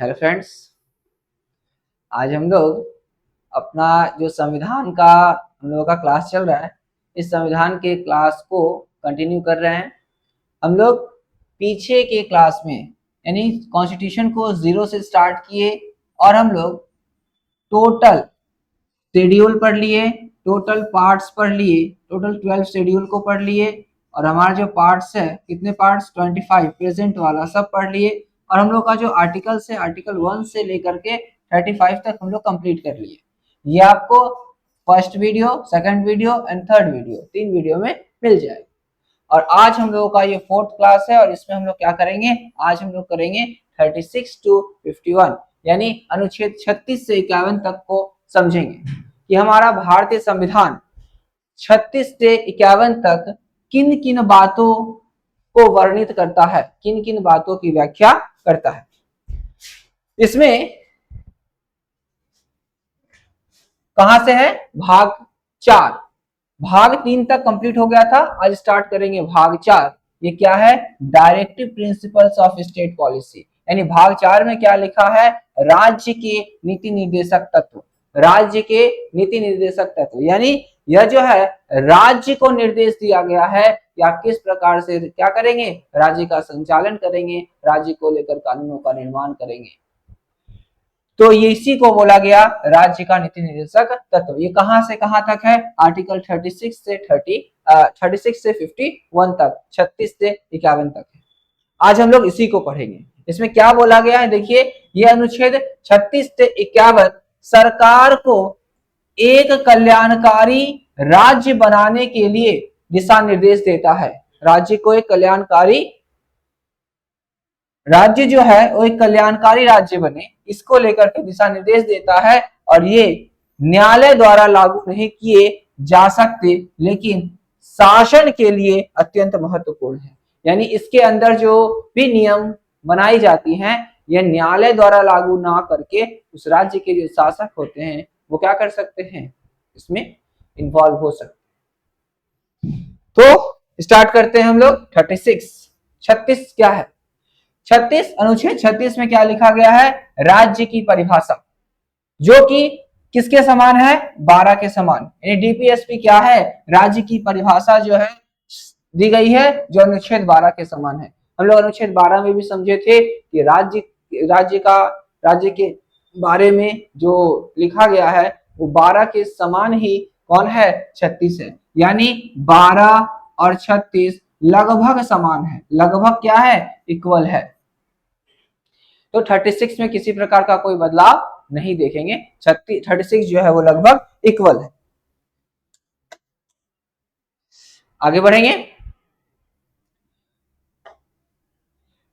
Hello friends. आज हम लोग अपना जो संविधान का हम लोगों का क्लास चल रहा है, इस संविधान के क्लास को कंटिन्यू कर रहे हैं। हम लोग पीछे के क्लास में यानी कॉन्स्टिट्यूशन को जीरो से स्टार्ट किए और हम लोग टोटल शेड्यूल पढ़ लिए, टोटल पार्ट्स पढ़ लिए, टोटल 12 शेड्यूल को पढ़ लिए और हमारा जो पार्ट्स है, कितने पार्ट्स 25 प्रेजेंट वाला सब पढ़ लिए। और हम लोग का जो आर्टिकल्स है, आर्टिकल 1 से लेकर के 35 तक हम लोग कंप्लीट कर लिए। ये आपको first video, second video and third video, 3 video में मिल जाएगा। और आज हम लोगों का ये फोर्थ क्लास है और इसमें हम लोग क्या करेंगे, आज हम लोग करेंगे 36 to 51 यानी अनुच्छेद 36 से 51 तक को समझेंगे कि हमारा भारतीय संविधान 36 से 51 तक किन किन बातों को वर्णित करता है, किन किन बातों की व्याख्या करता है। इसमें कहां से है, भाग 4, भाग 3 तक कंप्लीट हो गया था, आज स्टार्ट करेंगे भाग 4। ये क्या है, directive principles of state policy. यानी भाग 4 में क्या लिखा है, राज्य के नीति निर्देशक तत्व, राज्य के नीति निर्देशक तत्व। यानी यह जो है राज्य को निर्देश दिया गया है या किस प्रकार से क्या करेंगे, राज्य का संचालन करेंगे, राज्य को लेकर कानूनों का निर्माण करेंगे। तो ये इसी को बोला गया राज्य का नीति निर्देशक तत्व। ये कहां से कहां तक है, आर्टिकल 36 से 51 तक, 36 से 51 तक है। आज हम लोग इसी को पढ़ेंगे। इसमें क्या बोला गया है, देखिए ये अनुच्छेद 36 से 51 सरकार को एक कल्याणकारी राज्य बनाने के लिए दिशा निर्देश देता है। राज्य को एक कल्याणकारी राज्य जो है वो एक कल्याणकारी राज्य बने, इसको लेकर के दिशा निर्देश देता है। और ये न्यायालय द्वारा लागू नहीं किए जा सकते, लेकिन शासन के लिए अत्यंत महत्वपूर्ण है। यानी इसके अंदर जो भी नियम बनाई जाती हैं, यह न्यायालय द्वारा लागू ना करके उस राज्य के जो शासक होते हैं वो क्या कर सकते हैं, इसमें इन्वॉल्व हो सकते हैं। तो स्टार्ट करते हैं हम लोग 36 क्या है, 36 अनुच्छेद 36 में क्या लिखा गया है, राज्य की परिभाषा, जो कि किसके समान है, 12 के समान। यानी डीपीएसपी क्या है, राज्य की परिभाषा जो है दी गई है जो अनुच्छेद 12 के समान है। हम लोग अनुच्छेद 12 में भी समझे थे कि राज्य के बारे में जो लिखा गया है वो 12 के समान ही कौन है, 36 है। यानी 12 और 36 लगभग समान है, लगभग क्या है, इक्वल है। तो 36 में किसी प्रकार का कोई बदलाव नहीं देखेंगे, 36 जो है वो लगभग इक्वल है। आगे बढ़ेंगे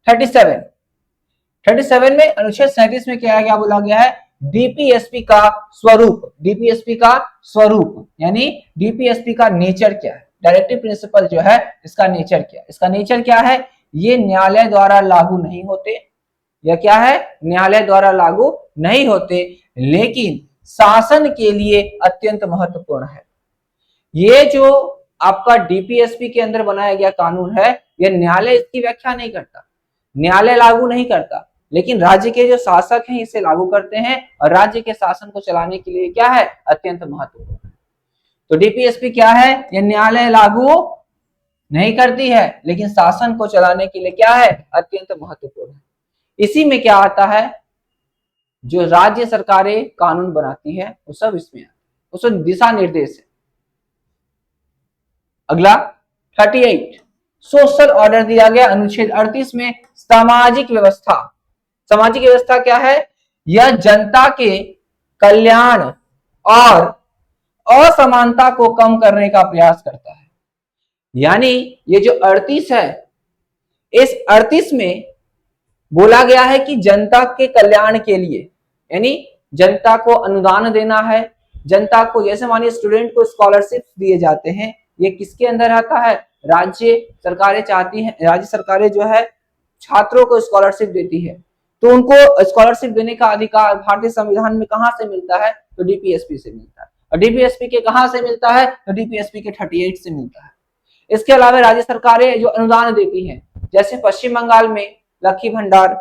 37 में अनुच्छेद 37 में क्या बोला गया है, डीपीएसपी का स्वरूप, डीपीएसपी का स्वरूप यानी डीपीएसपी का नेचर क्या है, डायरेक्टिव प्रिंसिपल जो है इसका नेचर क्या है। इसका नेचर क्या है, ये न्यायालय द्वारा लागू नहीं होते, यह क्या है, न्यायालय द्वारा लागू नहीं होते, लेकिन शासन के लिए अत्यंत महत्वपूर्ण है। ये जो आपका डीपीएसपी के अंदर बनाया गया कानून है, यह न्यायालय इसकी व्याख्या नहीं करता, न्यायालय लागू नहीं करता, लेकिन राज्य के जो शासक हैं इसे लागू करते हैं और राज्य के शासन को चलाने के लिए क्या है, अत्यंत महत्वपूर्ण। तो डीपीएसपी क्या है, यह न्यायालय लागू नहीं करती है, लेकिन शासन को चलाने के लिए क्या है, अत्यंत महत्वपूर्ण है। इसी में क्या आता है, जो राज्य सरकारें कानून बनाती है वो सब इसमें आता है, उसमें दिशा निर्देश है। अगला 38 सोशल ऑर्डर दिया गया अनुच्छेद 38 में सामाजिक व्यवस्था। सामाजिक व्यवस्था क्या है, यह जनता के कल्याण और असमानता को कम करने का प्रयास करता है। यानी ये जो 38 है, इस 38 में बोला गया है कि जनता के कल्याण के लिए, यानी जनता को अनुदान देना है, जनता को, जैसे मानिए स्टूडेंट को स्कॉलरशिप दिए जाते हैं, ये किसके अंदर आता है, राज्य सरकारें चाहती हैं, राज्य सरकारें जो है छात्रों को स्कॉलरशिप देती है, तो उनको स्कॉलरशिप देने का अधिकार भारतीय संविधान में कहां से मिलता है, तो डीपीएसपी से मिलता है। और डीपीएसपी के कहां से मिलता है, तो डीपीएसपी के 38 से मिलता है। इसके अलावा राज्य सरकारें जो अनुदान देती हैं, जैसे पश्चिम बंगाल में लक्ष्मी भंडार,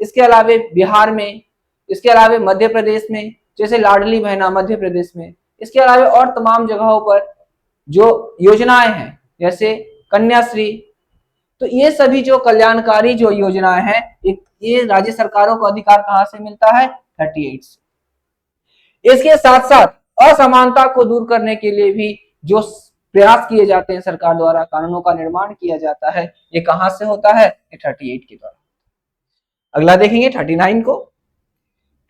इसके अलावे बिहार में, इसके अलावे मध्य प्रदेश में, जैसे लाडली बहना मध्य प्रदेश में, इसके अलावे और तमाम जगहों पर जो योजनाएं हैं जैसे कन्याश्री, तो ये सभी जो कल्याणकारी जो योजनाएं हैं ये राज्य सरकारों को अधिकार कहां से मिलता है? 38 से। इसके साथ साथ असमानता को दूर करने के लिए भी जो प्रयास किए जाते हैं सरकार द्वारा, कानूनों का निर्माण किया जाता है, ये कहां से होता है? 38 के द्वारा। अगला देखेंगे 39 को।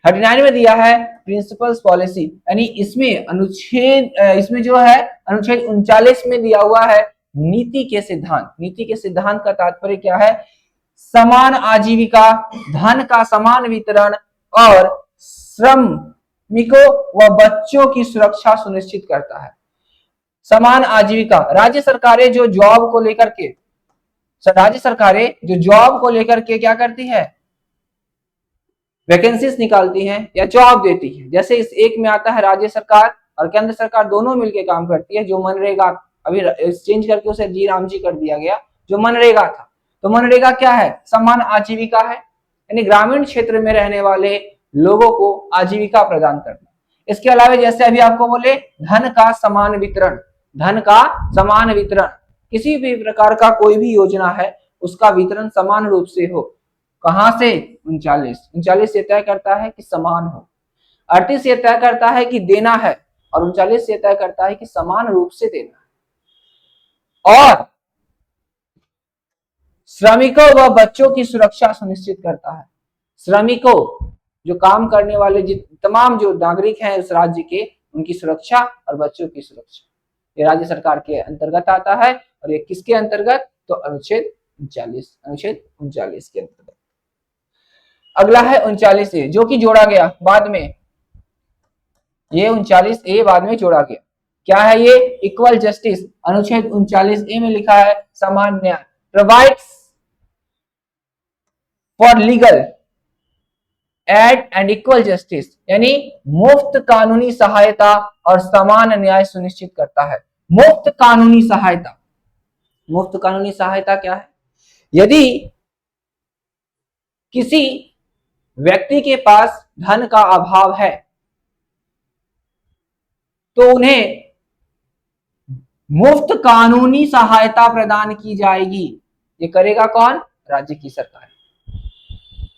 39 में दिया है प्रिंसिपल्स पॉलिसी, यानी इसमें जो है अनुच्छेद 39 में दिया हुआ है नीति के सिद्धांत। नीति के सिद्धांत का तात्पर्य क्या है? समान आजीविका, धन का समान वितरण और श्रमिकों व बच्चों की सुरक्षा सुनिश्चित करता है। समान आजीविका, राज्य सरकारें जो जॉब को लेकर के क्या करती है? वैकेंसीज निकालती हैं या जॉब देती है। जैसे इस एक में आता है राज्य सरकार और केंद्र सरकार दोनों मिलकर काम करती है। जो मनरेगा, अभी चेंज करके उसे जी राम जी कर दिया गया, जो मनरेगा था, तो मनरेगा क्या है? समान आजीविका है, यानी ग्रामीण क्षेत्र में रहने वाले लोगों को आजीविका प्रदान करना। इसके अलावा जैसे अभी आपको बोले धन का समान वितरण, धन का समान वितरण, किसी भी प्रकार का कोई भी योजना है उसका वितरण समान रूप से हो। कहां से? 39 ये तय करता है कि समान हो, 38 ये तय करता है कि देना है और 39 ये तय करता है कि समान रूप से देना है। और श्रमिकों व बच्चों की सुरक्षा सुनिश्चित करता है। श्रमिकों, जो काम करने वाले तमाम जो नागरिक हैं उस राज्य के, उनकी सुरक्षा और बच्चों की सुरक्षा, ये राज्य सरकार के अंतर्गत आता है। और ये किसके अंतर्गत? तो अनुच्छेद 39 के अंतर्गत। अगला है 39A, जो कि जोड़ा गया बाद में, ये 39A बाद में जोड़ा गया। क्या है ये? Equal justice. अनुच्छेद 39A में लिखा है समान न्याय, provides for legal aid and equal justice, यानी मुफ्त कानूनी सहायता और समान न्याय सुनिश्चित करता है। मुफ्त कानूनी सहायता, मुफ्त कानूनी सहायता क्या है? यदि किसी व्यक्ति के पास धन का अभाव है तो उन्हें मुफ्त कानूनी सहायता प्रदान की जाएगी। ये करेगा कौन? राज्य की सरकार।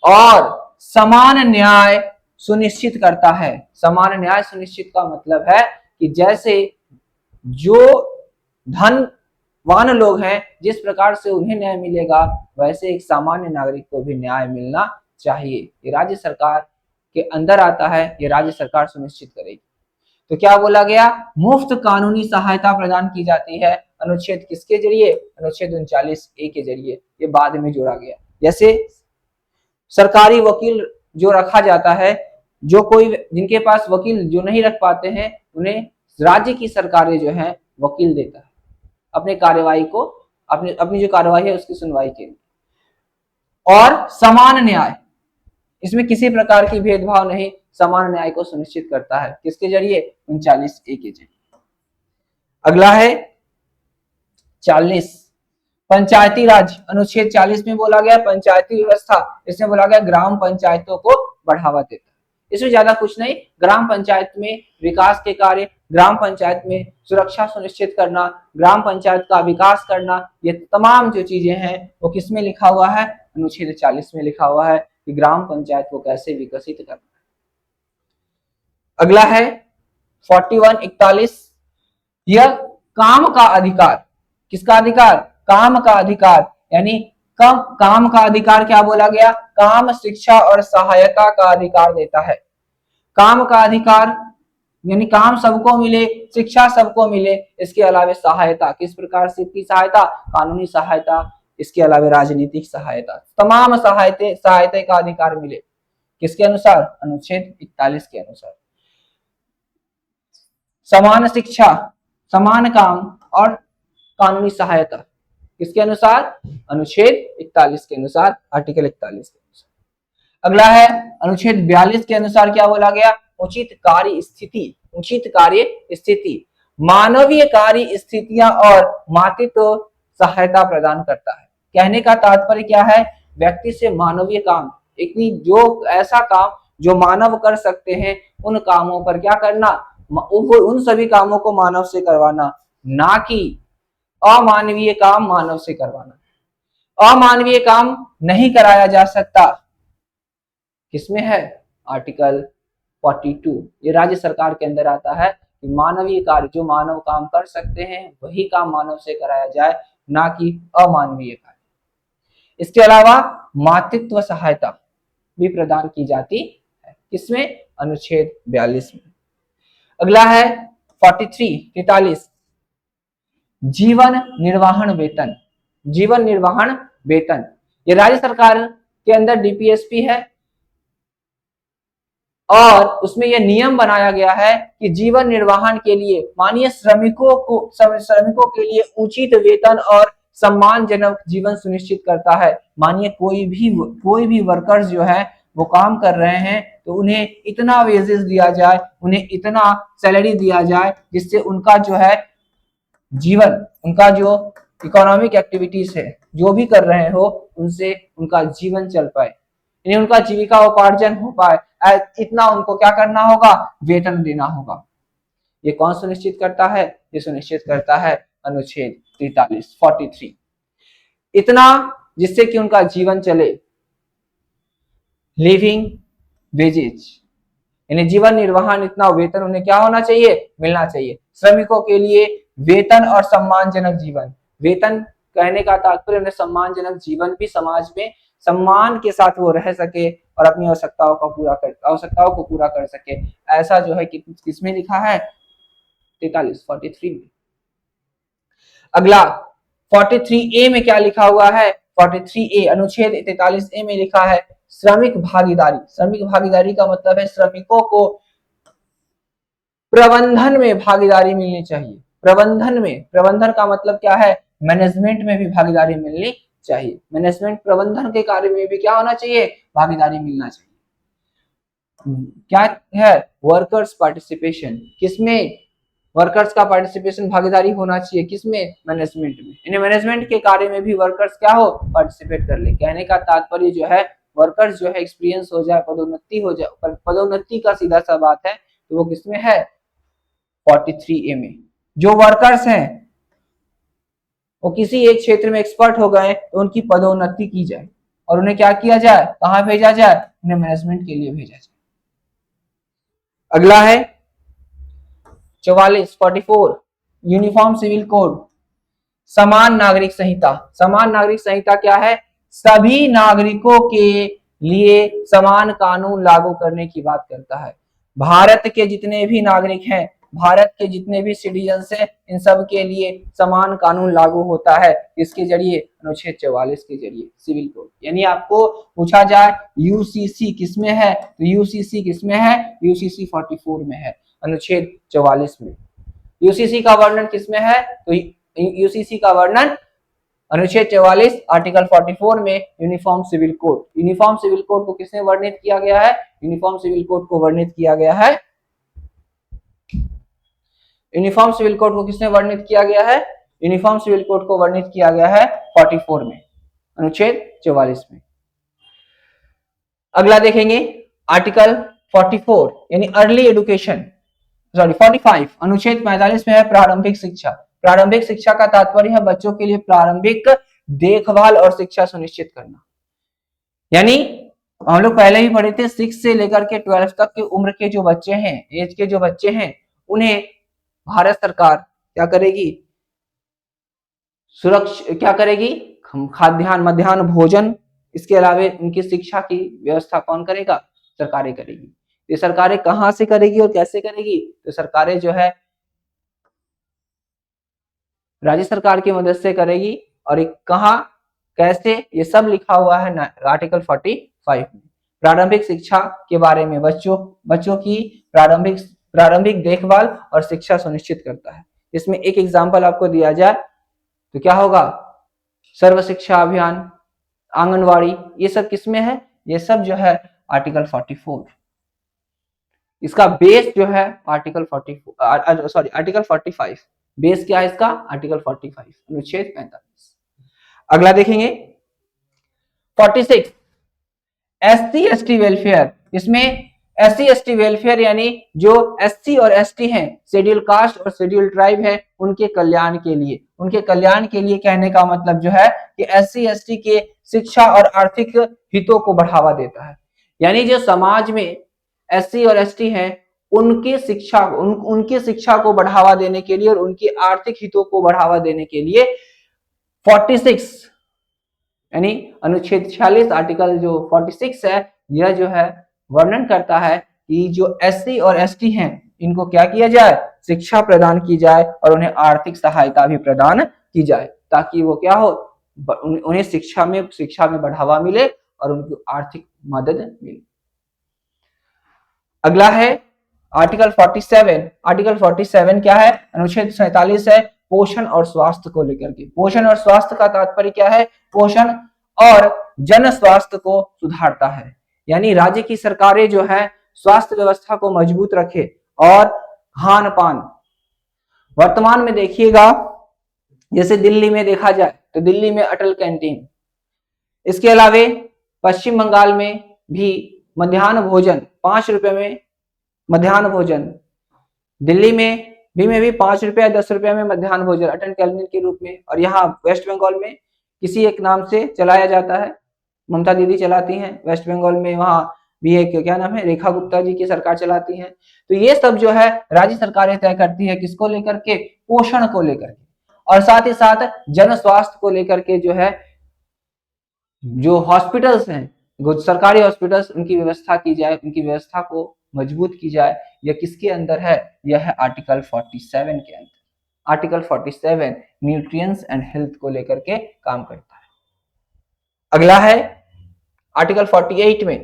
और समान न्याय सुनिश्चित करता है। समान न्याय सुनिश्चित का मतलब है कि जैसे जो धनवान लोग हैं, जिस प्रकार से उन्हें न्याय मिलेगा, वैसे एक सामान्य नागरिक को भी न्याय मिलना चाहिए। ये राज्य सरकार के अंदर आता है, ये राज्य सरकार सुनिश्चित करेगी। तो क्या बोला गया? मुफ्त कानूनी सहायता प्रदान की जाती है। अनुच्छेद किसके जरिए? अनुच्छेद 39A के जरिए। ये बाद में जोड़ा गया। जैसे सरकारी वकील जो रखा जाता है, जो कोई जिनके पास वकील जो नहीं रख पाते हैं, उन्हें राज्य की सरकारें जो है वकील देता है अपने कार्यवाही को, अपनी जो कार्यवाही है उसकी सुनवाई के लिए। और समान न्याय, इसमें किसी प्रकार की भेदभाव नहीं, समान न्याय को सुनिश्चित करता है। किसके जरिए? 39A के जरिए। अगला है 40, पंचायती राज। अनुच्छेद 40 में बोला गया पंचायती व्यवस्था, इसमें बोला गया ग्राम पंचायतों को बढ़ावा देता है। इसमें ज्यादा कुछ नहीं, ग्राम पंचायत में विकास के कार्य, ग्राम पंचायत में सुरक्षा सुनिश्चित करना, ग्राम पंचायत का विकास करना, ये तमाम जो चीजें हैं वो किसमें लिखा हुआ है? अनुच्छेद 40 में लिखा हुआ है कि ग्राम पंचायत को कैसे विकसित करना है। अगला है 4141, यह काम का अधिकार। किसका अधिकार? काम का अधिकार, यानी काम का अधिकार क्या बोला गया? काम, शिक्षा और सहायता का अधिकार देता है। काम का अधिकार यानी काम सबको मिले, शिक्षा सबको मिले, इसके अलावा सहायता, किस प्रकार से की सहायता? कानूनी सहायता, इसके अलावा राजनीतिक सहायता, तमाम सहायता का अधिकार मिले। किसके अनुसार? अनुच्छेद 41 के अनुसार। समान शिक्षा, समान काम और कानूनी सहायता किसके अनुसार? अनुच्छेद 41 के अनुसार, आर्टिकल 41 के अनुसार। अगला है अनुच्छेद 42 के अनुसार क्या बोला गया? उचित कार्य स्थिति। उचित कार्य स्थिति मानवीय कार्य स्थितियां और मातृत्व सहायता प्रदान करता है। कहने का तात्पर्य क्या है? व्यक्ति से मानवीय काम, इतनी जो ऐसा काम जो मानव कर सकते हैं उन कामों पर क्या करना, उन सभी कामों को मानव से करवाना, ना कि अमानवीय काम मानव से करवाना। अमानवीय काम नहीं कराया जा सकता, किसमें है, आर्टिकल 42, ये राज्य सरकार के अंदर आता है कि मानवीय कार्य जो मानव काम कर सकते हैं वही काम मानव से कराया जाए, ना कि अमानवीय कार्य। इसके अलावा मातृत्व सहायता भी प्रदान की जाती है, किसमें, अनुच्छेद 42 में। अगला है 43 जीवन निर्वाहन वेतन। जीवन निर्वाहन वेतन, ये राज्य सरकार के अंदर डीपीएसपी है और उसमें यह नियम बनाया गया है कि जीवन निर्वाहन के लिए माननीय श्रमिकों के लिए उचित वेतन और सम्मानजनक जीवन सुनिश्चित करता है। मानिए कोई भी वर्कर्स जो है वो काम कर रहे हैं तो उन्हें इतना वेजेस दिया जाए, उन्हें इतना सैलरी दिया जाए जिससे उनका जो है जीवन, उनका जो इकोनॉमिक एक्टिविटीज है जो भी कर रहे हो उनसे उनका जीवन चल पाए, यानी उनका जीविका उपार्जन हो पाए, इतना उनको क्या करना होगा, वेतन देना होगा। ये कौन सुनिश्चित करता है, ये सुनिश्चित करता है अनुच्छेद 43 इतना जिससे कि उनका जीवन चले। लिविंग वेजेज यानी जीवन निर्वाहन, इतना वेतन उन्हें क्या होना चाहिए, मिलना चाहिए। श्रमिकों के लिए वेतन और सम्मानजनक जीवन, वेतन कहने का तात्पर्य उन्हें सम्मानजनक जीवन भी, समाज में सम्मान के साथ वो रह सके और अपनी आवश्यकताओं को पूरा कर सके, ऐसा जो है किसमें लिखा है, 43 में। अगला 43A में क्या लिखा हुआ है, 43A अनुच्छेद 43A में लिखा है श्रमिक भागीदारी। श्रमिक भागीदारी का मतलब है श्रमिकों को प्रबंधन में भागीदारी मिलनी चाहिए। प्रबंधन का मतलब क्या है, मैनेजमेंट में भी भागीदारी मिलनी चाहिए। मैनेजमेंट प्रबंधन के कार्य में भी क्या होना चाहिए, भागीदारी मिलना चाहिए। क्या है, वर्कर्स पार्टिसिपेशन, किसमें, वर्कर्स का पार्टिसिपेशन, भागीदारी होना चाहिए, किसमें, मैनेजमेंट में। यानी मैनेजमेंट के कार्य में भी वर्कर्स क्या हो, पार्टिसिपेट कर ले। कहने का तात्पर्य जो है वर्कर्स जो है एक्सपीरियंस हो जाए, पदोन्नति हो जाए, पदोन्नति का सीधा सा बात है तो वो किसमें है, 43A में। जो वर्कर्स हैं वो किसी एक क्षेत्र में एक्सपर्ट हो गए तो उनकी पदोन्नति की जाए और उन्हें क्या किया जाए, कहां भेजा जाए, उन्हें मैनेजमेंट के लिए भेजा जाए। अगला है 44 यूनिफॉर्म सिविल कोड, समान नागरिक संहिता। समान नागरिक संहिता क्या है, सभी नागरिकों के लिए समान कानून लागू करने की बात करता है। भारत के जितने भी नागरिक हैं, भारत के जितने भी सिटीजन्स हैं, इन सब के लिए समान कानून लागू होता है, इसके जरिए, अनुच्छेद 44 के जरिए, सिविल कोड। यानी आपको पूछा जाए यूसीसी किसमें है, तो यूसीसी किसमें है, यूसीसी 44 में है, अनुच्छेद 44 में। यूसीसी का वर्णन किसमें है, तो यूसीसी का वर्णन अनुच्छेद 44 आर्टिकल 44 में uniform civil code. Uniform civil code को किसने वर्णित किया गया है, यूनिफॉर्म सिविल कोड को वर्णित किया गया है, यूनिफॉर्म सिविल कोड को किसने वर्णित किया गया है, यूनिफॉर्म सिविल कोड को वर्णित किया गया है 44 में, अनुच्छेद 44 में। अगला देखेंगे आर्टिकल 44 यानी अर्ली एजुकेशन, 45 अनुच्छेद 45 में है प्रारंभिक शिक्षा। प्रारंभिक शिक्षा का तात्पर्य है बच्चों के लिए प्रारंभिक देखभाल और शिक्षा सुनिश्चित करना। यानी हम लोग पहले ही पढ़े थे 6 से लेकर के 12 तक की उम्र के जो बच्चे हैं, एज के जो बच्चे हैं, उन्हें भारत सरकार क्या करेगी, क्या करेगी, खाद्यान्न, मध्याह्न भोजन, इसके अलावा उनकी शिक्षा की व्यवस्था कौन करेगा, सरकारें करेगी। ये सरकारें कहां से करेगी और कैसे करेगी, तो सरकारें जो है राज्य सरकार की मदद से करेगी। और कहां, कैसे, ये सब लिखा हुआ है आर्टिकल 45 में। प्रारंभिक शिक्षा के बारे में बच्चों की प्रारंभिक देखभाल और शिक्षा सुनिश्चित करता है। इसमें एक एग्जांपल आपको दिया जाए तो क्या होगा, सर्व शिक्षा अभियान, आंगनवाड़ी, ये सब किसमें है, ये सब जो है आर्टिकल 44। इसका बेस जो है आर्टिकल 45। बेस क्या है इसका, आर्टिकल 45 अनुच्छेद 45। अगला देखेंगे 46 SC ST वेलफेयर, इसमें SC ST वेलफेयर यानी जो SC और ST हैं, शेड्यूल कास्ट और शेड्यूल ट्राइब है, उनके कल्याण के लिए, उनके कल्याण के लिए कहने का मतलब जो है कि SC ST के शिक्षा और आर्थिक हितों को बढ़ावा देता है। यानी जो समाज में SC और ST हैं उनकी शिक्षा को बढ़ावा देने के लिए और उनकी आर्थिक हितों को बढ़ावा देने के लिए 46 यानी अनुच्छेद 46 आर्टिकल जो 46 है, यह जो है वर्णन करता है कि जो SC और ST हैं इनको क्या किया जाए, शिक्षा प्रदान की जाए और उन्हें आर्थिक सहायता भी प्रदान की जाए, ताकि वो क्या हो, उन्हें शिक्षा में बढ़ावा मिले और उनको आर्थिक मदद मिले। अगला है आर्टिकल 47। आर्टिकल 47 क्या है, अनुच्छेद 47 है पोषण और स्वास्थ्य को लेकर के। पोषण और स्वास्थ्य का तात्पर्य क्या है, पोषण और जन स्वास्थ्य को सुधारता है, यानी राज्य की सरकारें जो है स्वास्थ्य व्यवस्था को मजबूत रखे और खान पान, वर्तमान में देखिएगा जैसे दिल्ली में देखा जाए तो दिल्ली में अटल कैंटीन, इसके अलावे पश्चिम बंगाल में भी मध्याह्न भोजन 5 रुपए में मध्याह्न भोजन, दिल्ली में भी 5 रुपया 10 रुपया में मध्याह्न भोजन अटल कैंटीन के रूप में, और यहाँ वेस्ट बंगाल में किसी एक नाम से चलाया जाता है, ममता दीदी चलाती हैं वेस्ट बंगाल में, वहां भी एक क्या नाम है, रेखा गुप्ता जी की सरकार चलाती है। तो ये सब जो है राज्य सरकारें तय करती है, किसको लेकर के, पोषण को लेकर के, और साथ ही साथ जन स्वास्थ्य को लेकर के जो है, जो हॉस्पिटल्स हैं, सरकारी हॉस्पिटल्स, उनकी व्यवस्था की जाए, उनकी व्यवस्था को मजबूत की जाए। यह किसके अंदर है, यह है आर्टिकल 47 के अंदर। आर्टिकल 47 न्यूट्रिएंट्स एंड हेल्थ को लेकर के काम करता है। अगला है आर्टिकल 48 में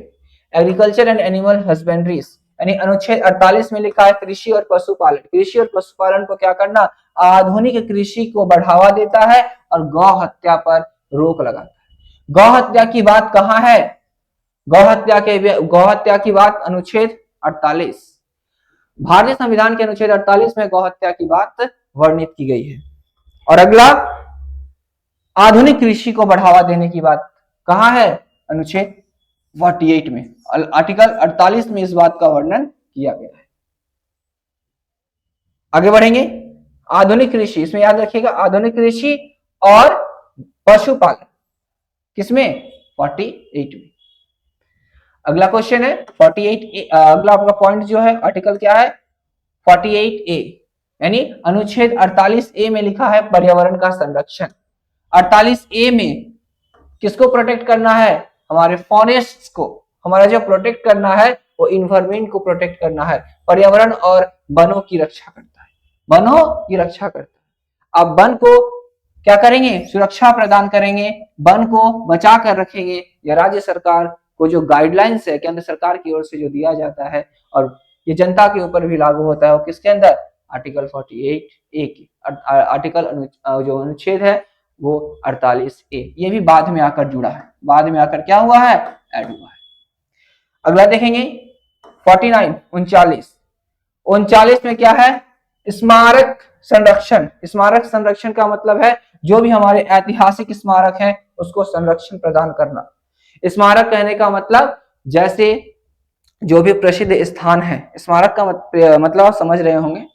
एग्रीकल्चर एंड एनिमल हस्बेंड्रीज, यानी अनुच्छेद 48 में लिखा है कृषि और पशुपालन। कृषि और पशुपालन को क्या करना, आधुनिक कृषि को बढ़ावा देता है और गौ हत्या पर रोक लगाता है। गौ हत्या की बात कहाँ है, गौ हत्या की बात अनुच्छेद 48, भारतीय संविधान के अनुच्छेद 48 में गौ हत्या की बात वर्णित की गई है। और अगला आधुनिक कृषि को बढ़ावा देने की बात कहाँ है, अनुच्छेद 48 में, आर्टिकल 48 में इस बात का वर्णन किया गया है। आगे बढ़ेंगे, आधुनिक कृषि, इसमें याद रखिएगा आधुनिक कृषि और पशुपालन किसमें, 48 में। अगला क्वेश्चन है 48A, अगला आपका पॉइंट जो है आर्टिकल क्या है 48A, यानी अनुच्छेद 48A में लिखा है पर्यावरण का संरक्षण। 48A में किसको प्रोटेक्ट करना है, हमारे फॉरेस्ट्स को, हमारा जो प्रोटेक्ट करना है वो इन्वायरमेंट को प्रोटेक्ट करना है, पर्यावरण और वनों की रक्षा करता है, वनों की रक्षा करता है। अब वन को क्या करेंगे, सुरक्षा प्रदान करेंगे, वन को बचा कर रखेंगे, या राज्य सरकार को जो गाइडलाइंस है केंद्र सरकार की ओर से जो दिया जाता है और ये जनता के ऊपर भी लागू होता है, वो किसके अंदर, आर्टिकल 48A की, आर्टिकल जो अनुच्छेद है वो 48A, ये भी बाद में आकर जुड़ा है, बाद में आकर क्या हुआ है, ऐड हुआ है। अगला देखेंगे 49 39 में क्या है, स्मारक संरक्षण। स्मारक संरक्षण का मतलब है जो भी हमारे ऐतिहासिक स्मारक हैं उसको संरक्षण प्रदान करना। स्मारक कहने का मतलब जैसे जो भी प्रसिद्ध स्थान है, स्मारक का मतलब आप समझ रहे होंगे,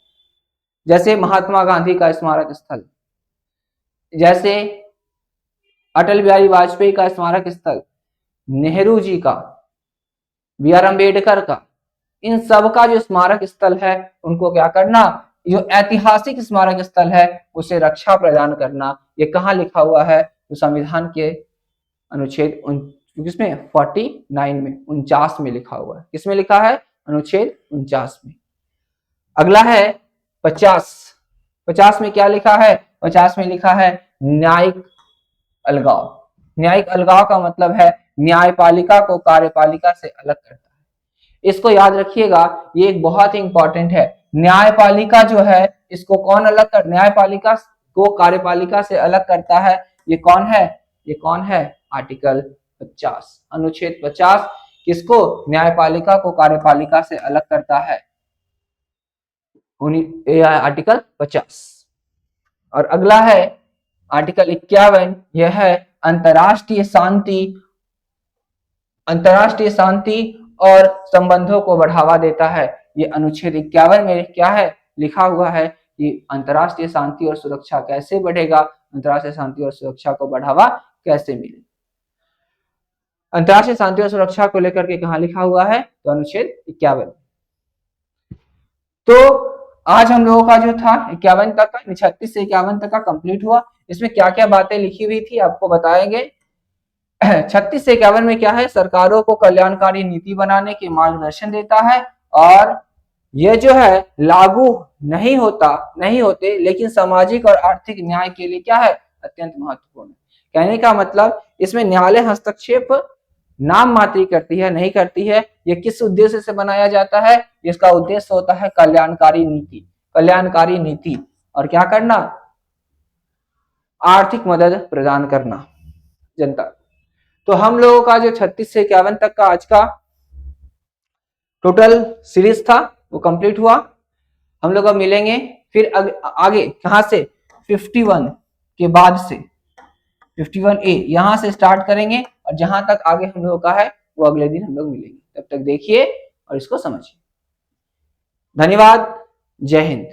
जैसे महात्मा गांधी का स्मारक स्थल, जैसे अटल बिहारी वाजपेयी का स्मारक स्थल, नेहरू जी का, BR अम्बेडकर का, इन सब का जो स्मारक स्थल है उनको क्या करना, जो ऐतिहासिक स्मारक स्थल है उसे रक्षा प्रदान करना। ये कहाँ लिखा हुआ है, तो संविधान के अनुच्छेद किसमें 49 में 49 में लिखा हुआ है, किसमें लिखा है, अनुच्छेद 49 में। अगला है 50 में क्या लिखा है, 50 में लिखा है न्यायिक अलगाव। न्यायिक अलगाव का मतलब है न्यायपालिका को कार्यपालिका से अलग करता है। इसको याद रखिएगा, ये एक बहुत ही इंपॉर्टेंट है। न्यायपालिका जो है इसको कौन अलग कर, न्यायपालिका को कार्यपालिका से अलग करता है, ये कौन है, ये कौन है, आर्टिकल 50, अनुच्छेद 50 किसको, न्यायपालिका को कार्यपालिका से अलग करता है, आर्टिकल 50। और अगला है आर्टिकल 51, यह है अंतरराष्ट्रीय शांति अंतर्राष्ट्रीय शांति और संबंधों को बढ़ावा देता है। ये अनुच्छेद 51 में क्या है लिखा हुआ है कि अंतर्राष्ट्रीय शांति और सुरक्षा कैसे बढ़ेगा, अंतर्राष्ट्रीय शांति और सुरक्षा को बढ़ावा कैसे मिले। अंतर्राष्ट्रीय शांति और सुरक्षा को लेकर के कहा लिखा हुआ है, तो अनुच्छेद 51। तो आज हम लोगों का जो था 51 तक का, 36 से 51 तक का कंप्लीट हुआ। इसमें क्या क्या बातें लिखी हुई थी आपको बताएंगे। 36 से 51 में क्या है, सरकारों को कल्याणकारी नीति बनाने के मार्गदर्शन देता है, और ये जो है लागू नहीं होते, लेकिन सामाजिक और आर्थिक न्याय के लिए क्या है, अत्यंत महत्वपूर्ण। कहने का मतलब इसमें न्यायालय हस्तक्षेप नाम मात्र करती है, नहीं करती है। ये किस उद्देश्य से बनाया जाता है, इसका उद्देश्य होता है कल्याणकारी नीति, और क्या करना, आर्थिक मदद प्रदान करना जनता। तो हम लोगों का जो 36 से 51 तक का आज का टोटल सीरीज था वो कंप्लीट हुआ। हम लोग अब मिलेंगे फिर आगे कहां से, 51 के बाद से 51A यहां से स्टार्ट करेंगे, और जहां तक आगे हम लोगों का है वो अगले दिन हम लोग मिलेंगे। तब तक देखिए और इसको समझिए। धन्यवाद, जय हिंद।